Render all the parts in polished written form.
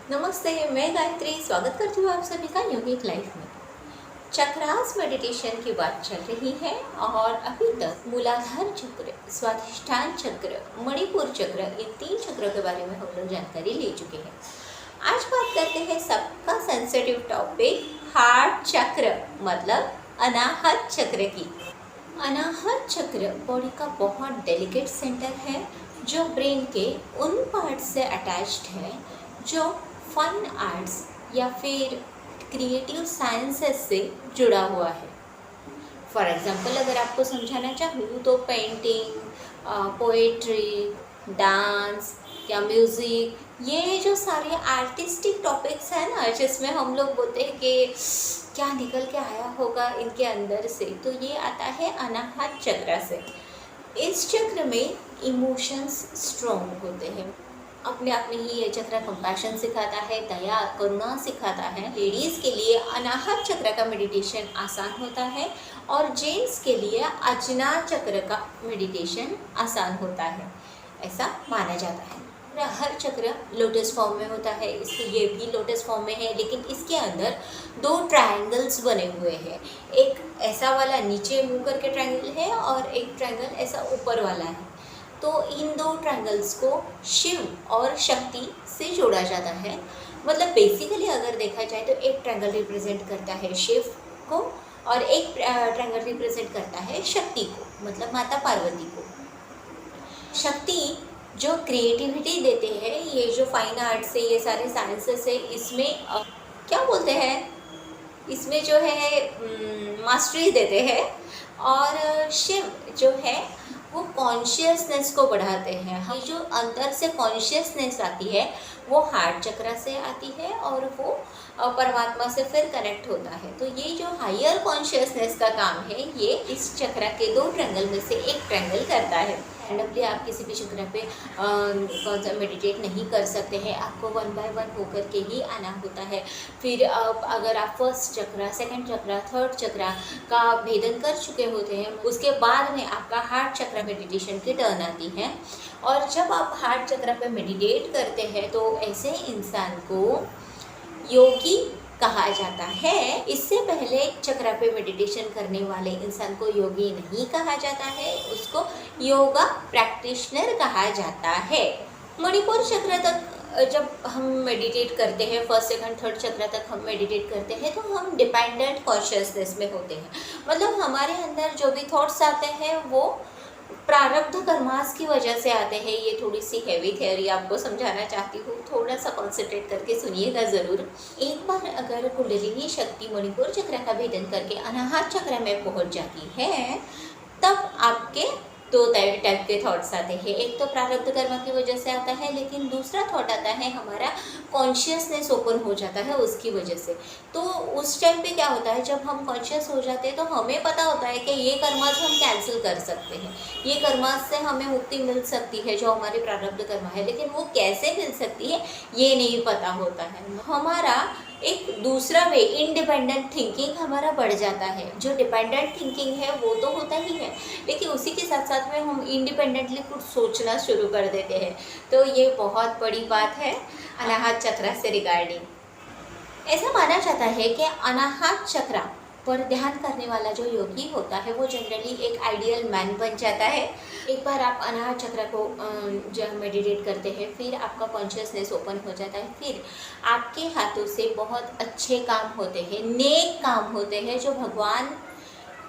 नमस्ते, मैं गायत्री स्वागत करती हूँ आप सभी का यूनिक लाइफ में। चक्रास मेडिटेशन की बात चल रही है और अभी तक मूलाधार चक्र, स्वाधिष्ठान चक्र, मणिपुर चक्र, इन 3 चक्रों के बारे में हम लोग जानकारी ले चुके हैं। आज बात करते हैं सबका सेंसिटिव टॉपिक हार्ट चक्र, मतलब अनाहत चक्र की। अनाहत चक्र बॉडी का बहुत डेलिकेट सेंटर है जो ब्रेन के उन पार्ट से अटैच्ड है जो फन आर्ट्स या फिर क्रिएटिव साइंसेस से जुड़ा हुआ है। फॉर एग्जांपल अगर आपको समझाना चाहूँ तो पेंटिंग, पोएट्री, डांस या म्यूज़िक, ये जो सारे आर्टिस्टिक टॉपिक्स हैं ना, जिसमें हम लोग बोलते हैं कि क्या निकल के आया होगा इनके अंदर से, तो ये आता है अनाहत चक्र से। इस चक्र में इमोशंस स्ट्रॉन्ग होते हैं। अपने आप में ही ये चक्र कंपैशन सिखाता है, दया, करुणा सिखाता है। लेडीज़ के लिए अनाहत चक्र का मेडिटेशन आसान होता है और जेंट्स के लिए अजना चक्र का मेडिटेशन आसान होता है, ऐसा माना जाता है। हर चक्र लोटस फॉर्म में होता है, इसके ये भी लोटस फॉर्म में है, लेकिन इसके अंदर 2 ट्रायंगल्स बने हुए हैं। एक ऐसा वाला नीचे मुँह करके ट्रायंगल है और एक ट्रायंगल ऐसा ऊपर वाला है। तो इन 2 ट्रायंगल्स को शिव और शक्ति से जोड़ा जाता है। मतलब बेसिकली अगर देखा जाए तो एक ट्रायंगल रिप्रेजेंट करता है शिव को और एक ट्रायंगल रिप्रेजेंट करता है शक्ति को, मतलब माता पार्वती को। शक्ति जो क्रिएटिविटी देते हैं, ये जो फाइन आर्ट से, ये सारे साइंसेस है, इसमें क्या बोलते हैं, इसमें जो है मास्टरी देते हैं। और शिव जो है वो कॉन्शियसनेस को बढ़ाते हैं। ये जो अंदर से कॉन्शियसनेस आती है वो हार्ट चक्र से आती है और वो परमात्मा से फिर कनेक्ट होता है। तो ये जो हायर कॉन्शियसनेस का काम है, ये इस चक्र के 2 ट्रायंगल में से एक ट्रायंगल करता है। रैंडमली आप किसी भी चक्र पे मेडिटेट नहीं कर सकते हैं, आपको 1 बाय 1 होकर के ही आना होता है। फिर अगर आप फर्स्ट चक्र, सेकंड चक्र, थर्ड चक्र का भेदन कर चुके होते हैं, उसके बाद में आपका हार्ट चक्र मेडिटेशन की टर्न आती है। और जब आप हार्ट चक्र पे मेडिटेट करते हैं तो ऐसे इंसान को योगी कहा जाता है। इससे पहले चक्र पे मेडिटेशन करने वाले इंसान को योगी नहीं कहा जाता है, उसको योगा प्रैक्टिशनर कहा जाता है। मणिपुर चक्र तक जब हम मेडिटेट करते हैं, फर्स्ट सेकंड थर्ड चक्र तक हम मेडिटेट करते हैं, तो हम डिपेंडेंट कॉन्शियसनेस में होते हैं। मतलब हमारे अंदर जो भी थॉट्स आते हैं वो प्रारब्ध कर्मास की वजह से आते हैं। ये थोड़ी सी हैवी थ्योरी आपको समझाना चाहती हूँ, थोड़ा सा कॉन्सेंट्रेट करके सुनिएगा ज़रूर। एक बार अगर कुंडलिनी शक्ति मणिपुर चक्र का भेदन करके अनाहत चक्र में पहुँच जाती है, तब आपके 2 टाइप के थॉट्स आते हैं। एक तो प्रारब्ध कर्म की वजह से आता है, लेकिन दूसरा थॉट आता है हमारा कॉन्शियसनेस ओपन हो जाता है उसकी वजह से। तो उस टाइम पे क्या होता है, जब हम कॉन्शियस हो जाते हैं तो हमें पता होता है कि ये कर्मास हम कैंसिल कर सकते हैं, ये कर्मास से हमें मुक्ति मिल सकती है जो हमारे प्रारब्ध कर्म है, लेकिन वो कैसे मिल सकती है ये नहीं पता होता है। हमारा एक दूसरा वे इंडिपेंडेंट थिंकिंग हमारा बढ़ जाता है। जो डिपेंडेंट थिंकिंग है वो तो होता ही है, लेकिन उसी के साथ साथ में हम इंडिपेंडेंटली कुछ सोचना शुरू कर देते हैं। तो ये बहुत बड़ी बात है अनाहत चक्र से रिगार्डिंग। ऐसा माना जाता है कि अनाहत चक्र पर ध्यान करने वाला जो योगी होता है वो जनरली एक आइडियल मैन बन जाता है। एक बार आप अनाहत चक्र को जब मेडिटेट करते हैं, फिर आपका कॉन्शियसनेस ओपन हो जाता है, फिर आपके हाथों से बहुत अच्छे काम होते हैं, नेक काम होते हैं जो भगवान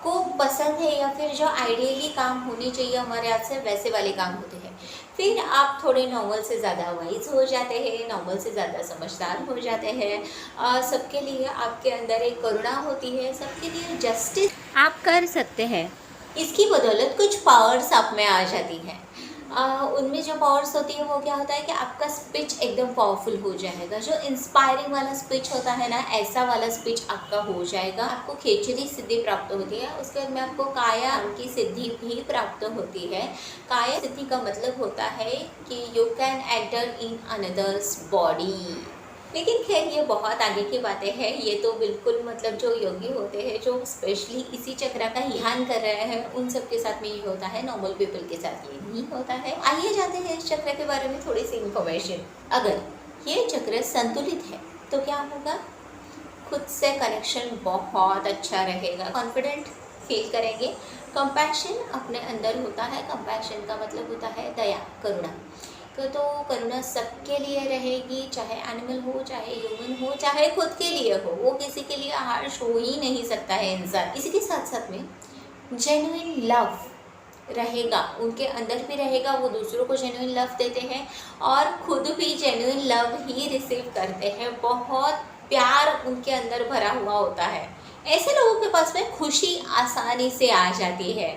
को पसंद है, या फिर जो आइडियली काम होने चाहिए हमारे हाथ से वैसे वाले काम होते हैं। फिर आप थोड़े नॉर्मल से ज़्यादा वाइज हो जाते हैं, नॉर्मल से ज़्यादा समझदार हो जाते हैं। सबके लिए आपके अंदर एक करुणा होती है, सबके लिए जस्टिस आप कर सकते हैं। इसकी बदौलत कुछ पावर्स आप में आ जाती हैं। उनमें जो पावर्स होती है वो क्या होता है कि आपका स्पीच एकदम पावरफुल हो जाएगा। जो इंस्पायरिंग वाला स्पीच होता है ना, ऐसा वाला स्पीच आपका हो जाएगा। आपको खेचरी सिद्धि प्राप्त होती है, उसके बाद में आपको काया की सिद्धि भी प्राप्त होती है। काया सिद्धि का मतलब होता है कि you can enter in another's body. लेकिन खैर ये बहुत आगे की बातें हैं। ये तो बिल्कुल मतलब जो योगी होते हैं, जो स्पेशली इसी चक्र का ध्यान कर रहे हैं, उन सब के साथ में ये होता है। नॉर्मल पीपल के साथ ये नहीं होता है। आइए जाते हैं इस चक्र के बारे में थोड़ी सी इन्फॉर्मेशन। अगर ये चक्र संतुलित है तो क्या होगा, खुद से कनेक्शन बहुत अच्छा रहेगा, कॉन्फिडेंट फील करेंगे। कंपैशन अपने अंदर होता है, कंपैशन का मतलब होता है दया, करुणा। तो करुणा सबके लिए रहेगी, चाहे एनिमल हो, चाहे ह्यूमन हो, चाहे खुद के लिए हो, वो किसी के लिए हार्श हो ही नहीं सकता है इंसान। इसी के साथ साथ में जेन्युइन लव रहेगा, उनके अंदर भी रहेगा, वो दूसरों को जेन्युइन लव देते हैं और खुद भी जेन्युइन लव ही रिसीव करते हैं। बहुत प्यार उनके अंदर भरा हुआ होता है। ऐसे लोगों के पास में खुशी आसानी से आ जाती है।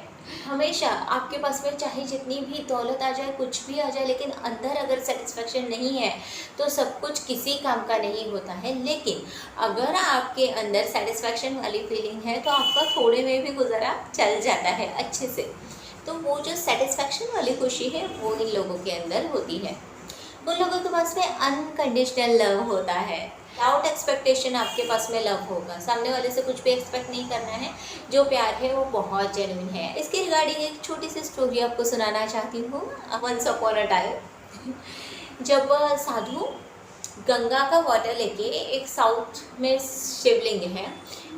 हमेशा आपके पास में चाहे जितनी भी दौलत आ जाए, कुछ भी आ जाए, लेकिन अंदर अगर सेटिस्फेक्शन नहीं है तो सब कुछ किसी काम का नहीं होता है। लेकिन अगर आपके अंदर सेटिस्फेक्शन वाली फीलिंग है तो आपका थोड़े में भी गुजारा चल जाता है अच्छे से। तो वो जो सेटिस्फेक्शन वाली खुशी है वो इन लोगों के अंदर होती है। उन लोगों के पास में अनकंडीशनल लव होता है, विदाउट एक्सपेक्टेशन आपके पास में लव होगा, सामने वाले से कुछ भी एक्सपेक्ट नहीं करना है। जो प्यार है वो बहुत जेन्युइन है। इसके रिगार्डिंग एक छोटी सी स्टोरी आपको सुनाना चाहती हूँ। वंस अपॉन अ टाइम जब साधु गंगा का वाटर लेके, एक साउथ में शिवलिंग है,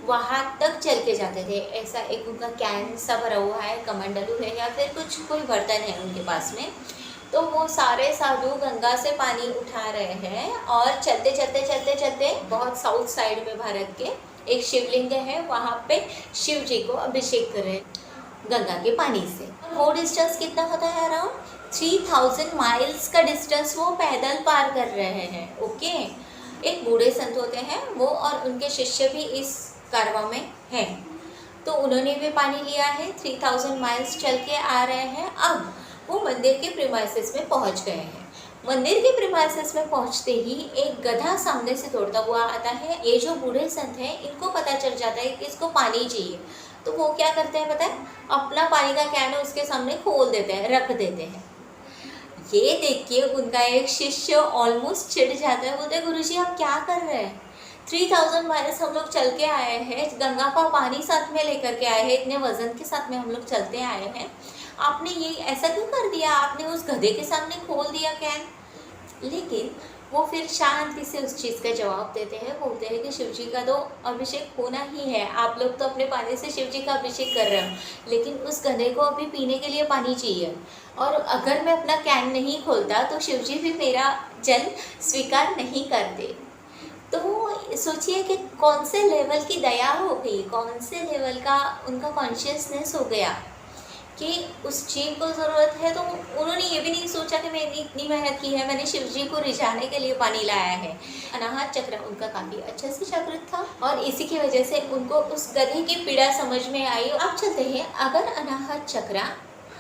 वहाँ तक चल के जाते थे। ऐसा एक उनका कैन सा भरा हुआ है, कमंडलू है या फिर कुछ कोई बर्तन है उनके पास में। तो वो सारे साधु गंगा से पानी उठा रहे हैं और चलते चलते चलते चलते बहुत साउथ साइड में भारत के एक शिवलिंग है, वहाँ पे शिव जी को अभिषेक कर रहे हैं गंगा के पानी से। वो डिस्टेंस कितना होता है, अराउंड 3000 माइल्स का डिस्टेंस वो पैदल पार कर रहे हैं। ओके, एक बूढ़े संत होते हैं वो और उनके शिष्य भी इस कारवां में हैं। तो उन्होंने भी पानी लिया है, 3000 माइल्स चल के आ रहे हैं। अब वो मंदिर के प्रीमाइसेस में पहुंच गए हैं। मंदिर के प्रीमाइसेस में पहुंचते ही एक गधा सामने से दौड़ता हुआ आता है। ये जो बूढ़े संत हैं इनको पता चल जाता है कि इसको पानी चाहिए। तो वो क्या करते हैं पता है, अपना पानी का कैन उसके सामने खोल देते हैं, रख देते हैं। ये देख के उनका एक शिष्य ऑलमोस्ट चिढ़ जाता है, बोलते हैं गुरुजी आप क्या कर रहे हैं, 3000 माइल्स हम लोग चल के आए हैं, गंगा का पानी साथ में लेकर के आए हैं, इतने वजन के साथ में हम लोग चलते आए हैं, आपने ये ऐसा क्यों कर दिया, आपने उस गधे के सामने खोल दिया कैन। लेकिन वो फिर शांति से उस चीज़ का जवाब देते हैं, बोलते हैं कि शिव जी का तो अभिषेक होना ही है, आप लोग तो अपने पानी से शिव जी का अभिषेक कर रहे हो, लेकिन उस गधे को अभी पीने के लिए पानी चाहिए, और अगर मैं अपना कैन नहीं खोलता तो शिव जी भी मेरा जल स्वीकार नहीं करते। तो सोचिए कि कौन से लेवल की दया हो गई, कौन से लेवल का उनका कॉन्शियसनेस हो गया कि उस जीव को ज़रूरत है। तो उन्होंने ये भी नहीं सोचा कि मैंने इतनी मेहनत की है, मैंने शिव जी को रिझाने के लिए पानी लाया है। अनाहत चक्र उनका काफ़ी अच्छे से जागृत था और इसी की वजह से उनको उस गधे की पीड़ा समझ में आई। अब चलते हैं, अगर अनाहत चक्र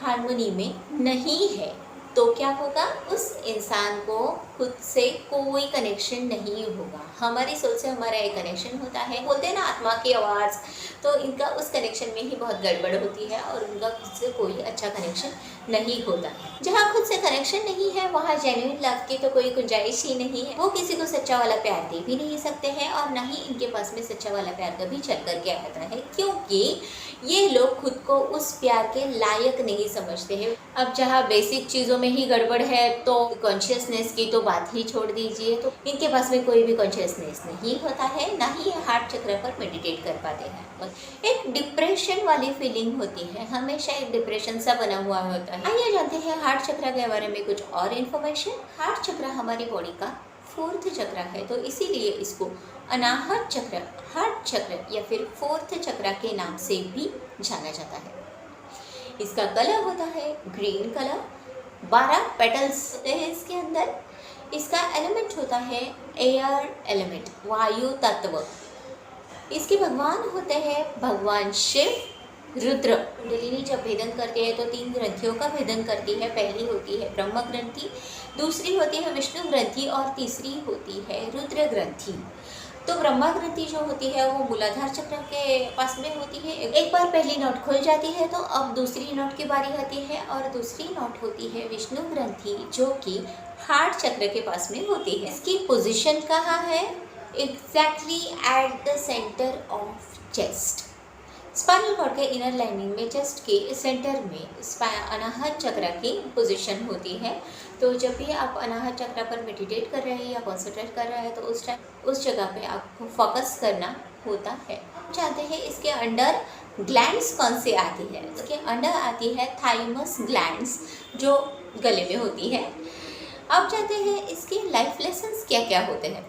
हार्मोनी में नहीं है तो क्या होगा, उस इंसान को खुद से कोई कनेक्शन नहीं होगा। हमारी सोच से हमारा एक कनेक्शन होता है, बोलते हैं ना आत्मा की आवाज़, तो इनका उस कनेक्शन में ही बहुत गड़बड़ होती है और उनका खुद से कोई अच्छा कनेक्शन नहीं होता है। जहाँ खुद से कनेक्शन नहीं है वहाँ जेन्युइन लव की तो कोई गुंजाइश ही नहीं है। वो किसी को सच्चा वाला प्यार दे भी नहीं सकते हैं और ना ही इनके पास में सच्चा वाला प्यार कभी चल करके आता है, क्योंकि ये लोग खुद को उस प्यार के लायक नहीं समझते हैं। अब जहाँ बेसिक चीज़ों में ही गड़बड़ है तो कॉन्शियसनेस की तो बात ही छोड़ दीजिए। तो इनके पास में कोई भी कॉन्शियसनेस नहीं होता है, ना ही हार्ट चक्र पर मेडिटेट कर पाते हैं। एक डिप्रेशन वाली फीलिंग होती है, हमेशा एक डिप्रेशन सा बना हुआ होता है। आइए जानते हैं हार्ट चक्र के बारे में कुछ और इन्फॉर्मेशन। हार्ट चक्र हमारी बॉडी का 4th चक्र है, तो इसीलिए इसको अनाहत चक्र, हार्ट चक्र या फिर 4th चक्र के नाम से भी जाना जाता है। इसका कलर होता है ग्रीन कलर, 12 पेटल्स होते हैं इसके अंदर। इसका एलिमेंट होता है एयर एलिमेंट, वायु तत्व। इसके भगवान होते हैं भगवान शिव, रुद्र। कुंडलिनी जब भेदन करती है तो 3 ग्रंथियों का भेदन करती है। पहली होती है ब्रह्म ग्रंथि, दूसरी होती है विष्णु ग्रंथि और तीसरी होती है रुद्र ग्रंथि। तो ब्रह्मा ग्रंथि जो होती है वो मूलाधार चक्र के पास में होती है। एक बार पहली नोट खुल जाती है तो अब दूसरी नोट की बारी आती है और दूसरी नोट होती है विष्णु ग्रंथि जो कि हार्ट चक्र के पास में होती है। इसकी पोजीशन कहाँ है? Exactly at the centre of chest. Spinal cord के इनर लाइनिंग में चेस्ट के सेंटर में अनाहत चक्र की पोजीशन होती है। तो जब भी आप अनाहत चक्र पर मेडिटेट कर रहे हैं या कॉन्सेंट्रेट कर रहे हैं तो उस टाइम उस जगह पे आपको फोकस करना होता है। हम चाहते हैं इसके अंडर ग्लैंड्स कौन से आती है, इसके अंडर आती है थाइमस ग्लैंड्स जो गले में होती है। आप चाहते हैं इसके लाइफ लेसन्स क्या क्या होते हैं।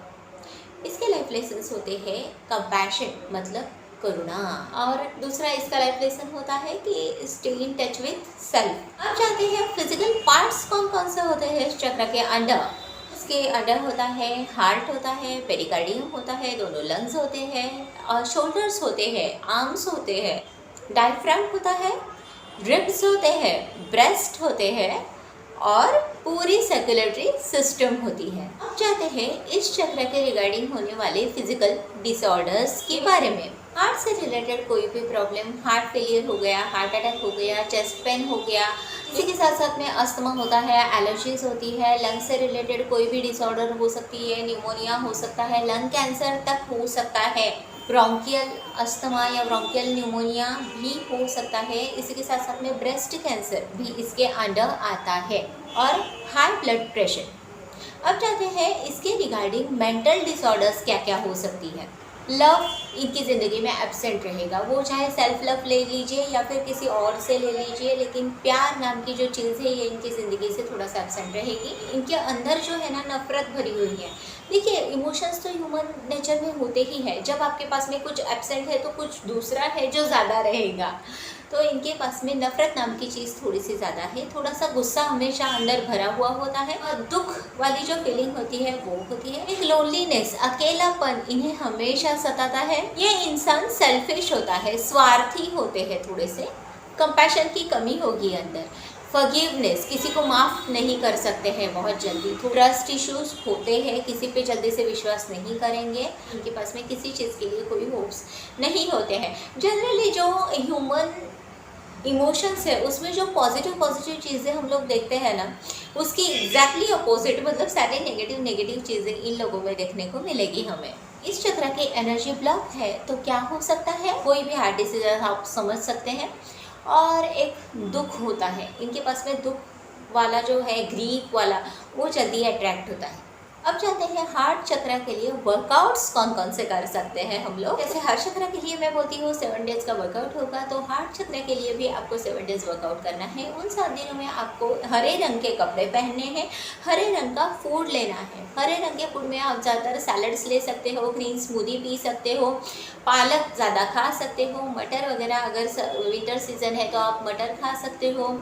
इसके लाइफ लेसन्स होते हैं कंपैशन मतलब करुणा, और दूसरा इसका लाइफ लेसन होता है कि stay in touch with self. आप चाहते हैं फिजिकल पार्ट्स कौन कौन से होते हैं इस चक्र के अंडर। इसके अंडर होता है हार्ट होता है, पेरिकार्डियम होता है, दोनों लंग्स होते हैं और शोल्डर्स होते हैं, आर्म्स होते हैं, डायफ्राम होता है, रिब्स होते हैं, ब्रेस्ट होते हैं और पूरी सर्कुलेटरी सिस्टम होती है। आप चाहते हैं इस चक्र के रिगार्डिंग होने वाले फिजिकल डिसऑर्डर्स के बारे में। हार्ट से रिलेटेड कोई भी प्रॉब्लम, हार्ट फेलियर हो गया, हार्ट अटैक हो गया, चेस्ट पेन हो गया, इसी के साथ साथ में अस्थमा होता है, एलर्जीज होती है, लंग से रिलेटेड कोई भी डिसऑर्डर हो सकती है, निमोनिया हो सकता है, लंग कैंसर तक हो सकता है, ब्रोंकियल अस्थमा या ब्रोंकियल न्यूमोनिया भी हो सकता है। इसी के साथ साथ में ब्रेस्ट कैंसर भी इसके अंडर आता है और हाई ब्लड प्रेशर। अब चाहते हैं इसके रिगार्डिंग मेंटल डिसऑर्डर्स क्या क्या हो सकती है। लव इनकी ज़िंदगी में एब्सेंट रहेगा, वो चाहे सेल्फ लव ले लीजिए या फिर किसी और से ले लीजिए, लेकिन प्यार नाम की जो चीज़ है ये इनकी ज़िंदगी से थोड़ा सा एब्सेंट रहेगी। इनके अंदर जो है ना नफरत भरी हुई है। देखिए इमोशंस तो ह्यूमन नेचर में होते ही है, जब आपके पास में कुछ एब्सेंट है तो कुछ दूसरा है जो ज़्यादा रहेगा। तो इनके पास में नफरत नाम की चीज़ थोड़ी सी ज़्यादा है, थोड़ा सा गुस्सा हमेशा अंदर भरा हुआ होता है और दुख वाली जो फीलिंग होती है वो होती है। एक लोनलीनेस, अकेलापन इन्हें हमेशा सताता है। ये इंसान सेल्फिश होता है, स्वार्थी होते हैं थोड़े से, कंपैशन की कमी होगी अंदर, फॉरगिवनेस, किसी को माफ़ नहीं कर सकते हैं बहुत जल्दी, ट्रस्ट इश्यूज होते हैं, किसी पे जल्दी से विश्वास नहीं करेंगे, इनके पास में किसी चीज़ के लिए कोई होप्स नहीं होते हैं। जनरली जो ह्यूमन इमोशंस है उसमें जो पॉजिटिव चीज़ें हम लोग देखते हैं ना, उसकी एग्जैक्टली अपोजिट मतलब सारे नेगेटिव चीज़ें इन लोगों में देखने को मिलेगी हमें। इस चक्र की एनर्जी ब्लॉक है तो क्या हो सकता है, कोई भी हार्ट डिसीज आप समझ सकते हैं। और एक दुख होता है, इनके पास में दुख वाला जो है, ग्रीफ वाला, वो जल्दी अट्रैक्ट होता है। अब चाहते हैं हार्ट चक्र के लिए वर्कआउट्स कौन कौन से कर सकते हैं हम लोग। जैसे हर चक्र के लिए मैं बोलती हूँ 7 डेज़ का वर्कआउट होगा, तो हार्ट चक्र के लिए भी आपको 7 डेज़ वर्कआउट करना है। उन 7 दिनों में आपको हरे रंग के कपड़े पहनने हैं, हरे रंग का फूड लेना है। हरे रंग के फूड में आप ज़्यादातर सैलड्स ले सकते हो, ग्रीन स्मूदी पी सकते हो, पालक ज़्यादा खा सकते हो, मटर वगैरह, अगर विंटर सीजन है तो आप मटर खा सकते हो।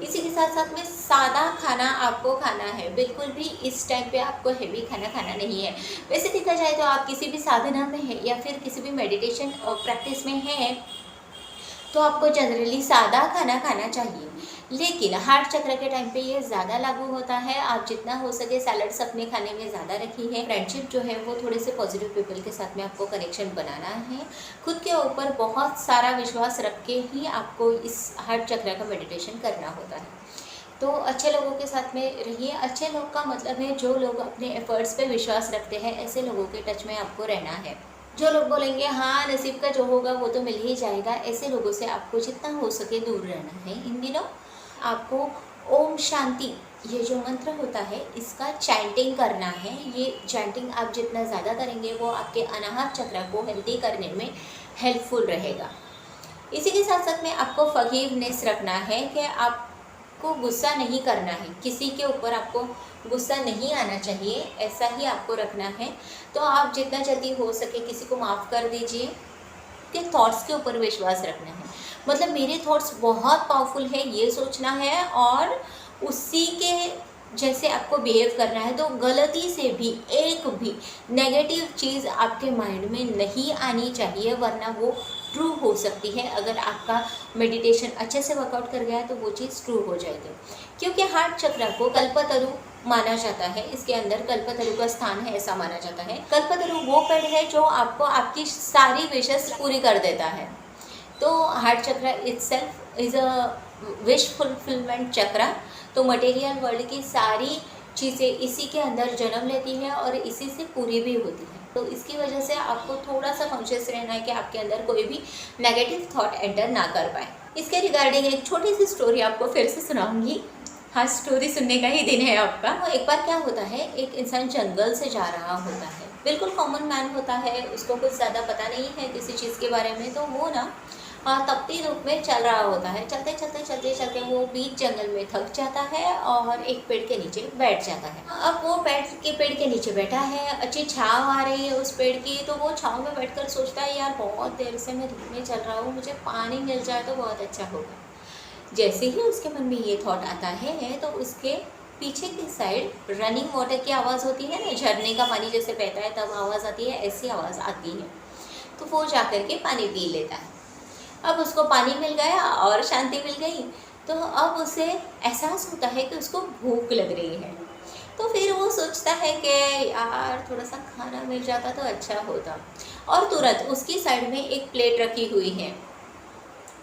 इसी के साथ साथ में सादा खाना आपको खाना है, बिल्कुल भी इस टाइम पे आपको हेवी खाना खाना नहीं है। वैसे देखा जाए तो आप किसी भी साधना में है या फिर किसी भी मेडिटेशन और प्रैक्टिस में है तो आपको जनरली सादा खाना खाना चाहिए, लेकिन हार्ट चक्र के टाइम पे ये ज़्यादा लागू होता है। आप जितना हो सके सैलड्स अपने खाने में ज़्यादा रखिए। फ्रेंडशिप जो है वो थोड़े से पॉजिटिव पीपल के साथ में आपको कनेक्शन बनाना है। खुद के ऊपर बहुत सारा विश्वास रख के ही आपको इस हार्ट चक्र का मेडिटेशन करना होता है। तो अच्छे लोगों के साथ में रहिए। अच्छे लोग का मतलब है जो लोग अपने एफर्ट्स पे विश्वास रखते हैं, ऐसे लोगों के टच में आपको रहना है। जो लोग बोलेंगे हाँ नसीब का जो होगा वो तो मिल ही जाएगा, ऐसे लोगों से आपको जितना हो सके दूर रहना है। इन दिनों आपको ओम शांति ये जो मंत्र होता है इसका चैंटिंग करना है। ये चैंटिंग आप जितना ज़्यादा करेंगे वो आपके अनाहत चक्र को हेल्दी करने में हेल्पफुल रहेगा। इसी के साथ साथ में आपको फॉरगिवनेस रखना है कि आपको गुस्सा नहीं करना है, किसी के ऊपर आपको गुस्सा नहीं आना चाहिए, ऐसा ही आपको रखना है। तो आप जितना जल्दी हो सके किसी को माफ़ कर दीजिए। के थॉट्स के ऊपर विश्वास रखना है, मतलब मेरे थॉट्स बहुत पावरफुल है ये सोचना है और उसी के जैसे आपको बिहेव करना है। तो गलती से भी एक भी नेगेटिव चीज़ आपके माइंड में नहीं आनी चाहिए, वरना वो ट्रू हो सकती है। अगर आपका मेडिटेशन अच्छे से वर्कआउट कर गया है तो वो चीज़ ट्रू हो जाएगी। क्योंकि हार्ट चक्र को कल्पतरु माना जाता है, इसके अंदर कल्पतरु का स्थान है ऐसा माना जाता है। कल्पतरु वो पेड़ है जो आपको आपकी सारी विशेस पूरी कर देता है। तो हार्ट चक्र itself is a wish fulfilment चक्र। तो मटेरियल वर्ल्ड की सारी चीज़ें इसी के अंदर जन्म लेती है और इसी से पूरी भी होती है। तो इसकी वजह से आपको थोड़ा सा कॉन्शियस रहना है कि आपके अंदर कोई भी नेगेटिव थॉट एंटर ना कर पाए। इसके रिगार्डिंग एक छोटी सी स्टोरी आपको फिर से सुनाऊंगी। हाँ, स्टोरी सुनने का ही दिन है आपका। तो एक बार क्या होता है, एक इंसान जंगल से जा रहा होता है, बिल्कुल कॉमन मैन होता है, उसको कुछ ज़्यादा पता नहीं है किसी चीज़ के बारे में। तो वो ना तपती धूप में चल रहा होता है। चलते चलते चलते चलते वो बीच जंगल में थक जाता है और एक पेड़ के नीचे बैठ जाता है। अब वो पेड़ के नीचे बैठा है, अच्छी छाँव आ रही है उस पेड़ की। तो वो छाँव में बैठकर सोचता है, यार बहुत देर से मैं धूप में चल रहा हूँ, मुझे पानी मिल जाए तो बहुत अच्छा होगा। जैसे ही उसके मन में ये थॉट आता है तो उसके पीछे की साइड रनिंग वाटर की आवाज़ होती है ना, झरने का पानी जैसे बहता है तब आवाज़ आती है, ऐसी आवाज़ आती है। तो वो जाकर के पानी पी लेता है। अब उसको पानी मिल गया और शांति मिल गई। तो अब उसे एहसास होता है कि उसको भूख लग रही है। तो फिर वो सोचता है कि यार थोड़ा सा खाना मिल जाता तो अच्छा होता। और तुरंत उसकी साइड में एक प्लेट रखी हुई है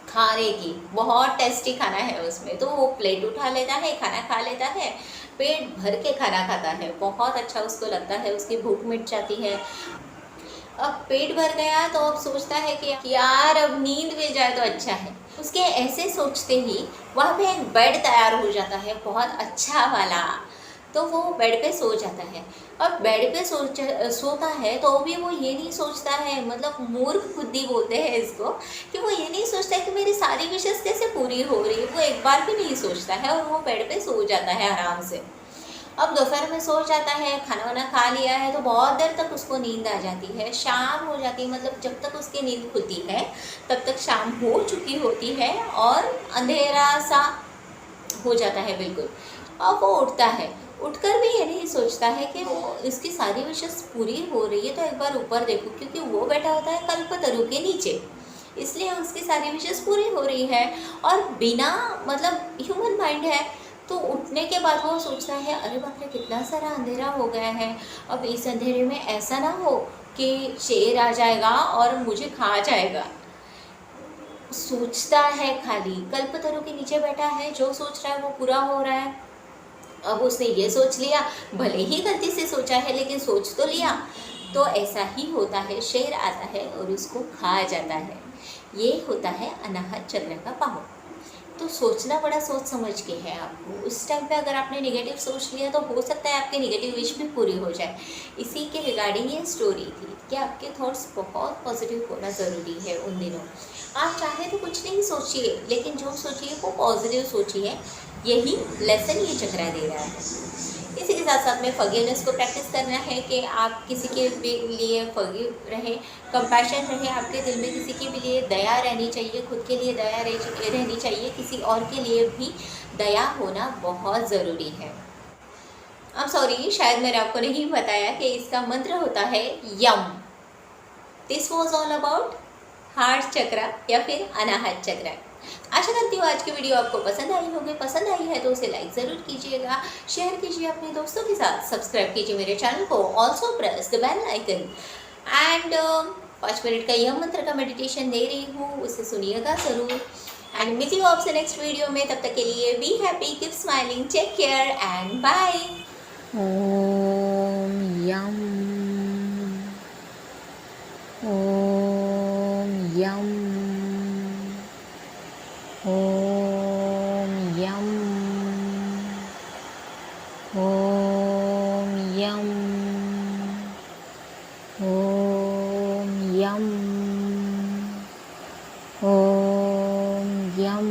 खाने की, बहुत टेस्टी खाना है उसमें। तो वो प्लेट उठा लेता है, खाना खा लेता है, पेट भर के खाना खाता है, बहुत अच्छा उसको लगता है, उसकी भूख मिट जाती है। अब पेट भर गया तो अब सोचता है कि यार अब नींद मिल जाए तो अच्छा है। उसके ऐसे सोचते ही वहाँ पे एक बेड तैयार हो जाता है, बहुत अच्छा वाला। तो वो बेड पे सो जाता है। अब बेड पे सोता है तो भी वो ये नहीं सोचता है, मतलब मूर्ख बुद्धि बोलते हैं इसको, कि वो ये नहीं सोचता है कि मेरी सारी विशेष कैसे पूरी हो रही है। वो एक बार भी नहीं सोचता है और वो बेड पे सो जाता है आराम से। अब दोपहर में सो जाता है, खाना वाना खा लिया है तो बहुत देर तक उसको नींद आ जाती है। शाम हो जाती है, मतलब जब तक उसकी नींद खुलती है तब तक शाम हो चुकी होती है और अंधेरा सा हो जाता है बिल्कुल। अब वो उठता है, उठकर भी ये नहीं सोचता है कि वो इसकी सारी विशेष पूरी हो रही है तो एक बार ऊपर देखूं, क्योंकि वो बैठा होता है कल्पतरु के नीचे, इसलिए उसकी सारी विशेष पूरी हो रही है। और बिना मतलब ह्यूमन माइंड है। तो उठने के बाद वो सोचता है, अरे बाप रे कितना सारा अंधेरा हो गया है, अब इस अंधेरे में ऐसा ना हो कि शेर आ जाएगा और मुझे खा जाएगा। सोचता है, खाली कल्पतरु के नीचे बैठा है, जो सोच रहा है वो पूरा हो रहा है। अब उसने ये सोच लिया, भले ही गलती से सोचा है लेकिन सोच तो लिया। तो ऐसा ही होता है, शेर आता है और उसको खा जाता है। ये होता है अनाहत चक्र का पावर। तो सोचना बड़ा सोच समझ के है आपको। उस टाइम पे अगर आपने नेगेटिव सोच लिया तो हो सकता है आपके नेगेटिव विश भी पूरी हो जाए। इसी के रिगार्डिंग ये स्टोरी थी कि आपके थॉट्स बहुत पॉजिटिव होना ज़रूरी है उन दिनों। आप चाहे तो कुछ नहीं सोचिए, लेकिन जो सोचिए वो पॉजिटिव सोचिए। यही लेसन ये चक्रा दे रहा है। इसी के साथ साथ में फॉरगिवनेस को प्रैक्टिस करना है कि आप किसी के भी लिए फॉरगिव रहें, कंपैशन रहे आपके दिल में, किसी के भी लिए दया रहनी चाहिए, खुद के लिए दया रहनी चाहिए, किसी और के लिए भी दया होना बहुत ज़रूरी है। अब सॉरी, शायद मैंने आपको नहीं बताया कि इसका मंत्र होता है यम। This was all about heart chakra या फिर अनाहत चक्रा। आशा करती हूँ आज की वीडियो आपको पसंद आई होगी। पसंद आई है तो उसे लाइक ज़रूर कीजिएगा, शेयर कीजिए अपने दोस्तों के साथ, सब्सक्राइब कीजिए मेरे चैनल को, also press the bell icon. And 5 minute का यह मंत्र का मेडिटेशन दे रही हूँ, उसे सुनिएगा ज़रूर। एंड मीट यू आपसे नेक्स्ट वीडियो में। तब तक के लिए be happy, keep smiling, take care and bye. ओम यम ओम यम ओम यम ओम यम ओम यम ओम यम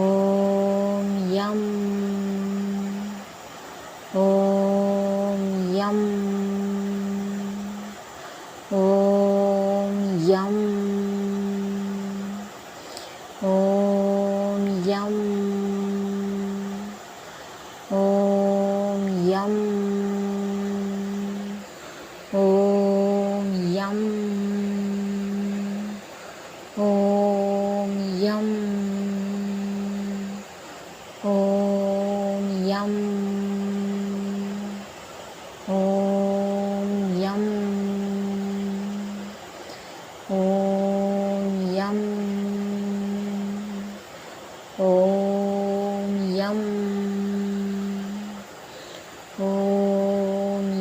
ओम यम ओम यम ओम यम ओम यम ओम यम ओम यम ओम यम ओम यम ओम यम ओम यम ओम यम